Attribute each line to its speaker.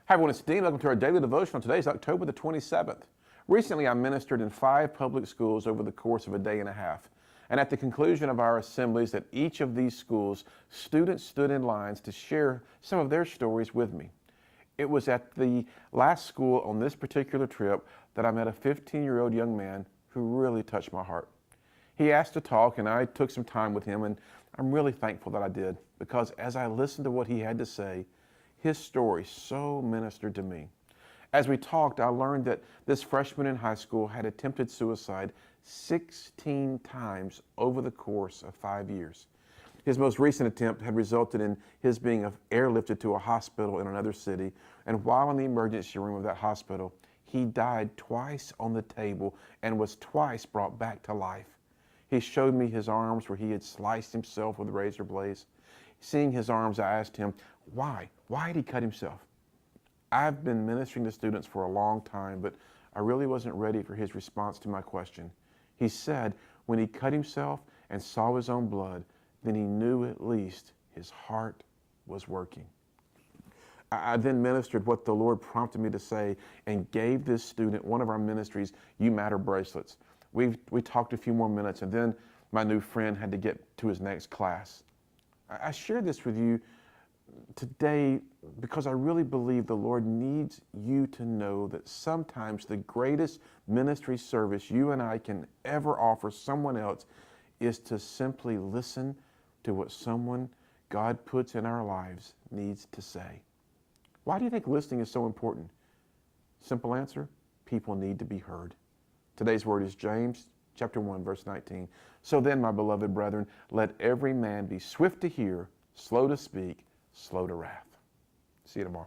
Speaker 1: Hi everyone, it's Dean. Welcome to our daily devotional. Today is October the 27th. Recently, I ministered in 5 public schools over the course of a day and a half. And at the conclusion of our assemblies at each of these schools, students stood in lines to share some of their stories with me. It was at the last school on this particular trip that I met a 15-year-old young man who really touched my heart. He asked to talk, and I took some time with him, and I'm really thankful that I did, because as I listened to what he had to say, his story so ministered to me. As we talked, I learned that this freshman in high school had attempted suicide 16 times over the course of 5 years. His most recent attempt had resulted in his being airlifted to a hospital in another city, and while in the emergency room of that hospital, he died twice on the table and was twice brought back to life. He showed me his arms where he had sliced himself with razor blades. Seeing his arms, I asked him, why? Why had he cut himself? I've been ministering to students for a long time, but I really wasn't ready for his response to my question. He said when he cut himself and saw his own blood, then he knew at least his heart was working. I then ministered what the Lord prompted me to say and gave this student one of our ministry's YouMatter bracelets. We talked a few more minutes, and then my new friend had to get to his next class. I share this with you today because I really believe the Lord needs you to know that sometimes the greatest ministry service you and I can ever offer someone else is to simply listen to what someone God puts in our lives needs to say. Why do you think listening is so important? Simple answer, people need to be heard. Today's word is James chapter 1, verse 19. So then, my beloved brethren, let every man be swift to hear, slow to speak, slow to wrath. See you tomorrow.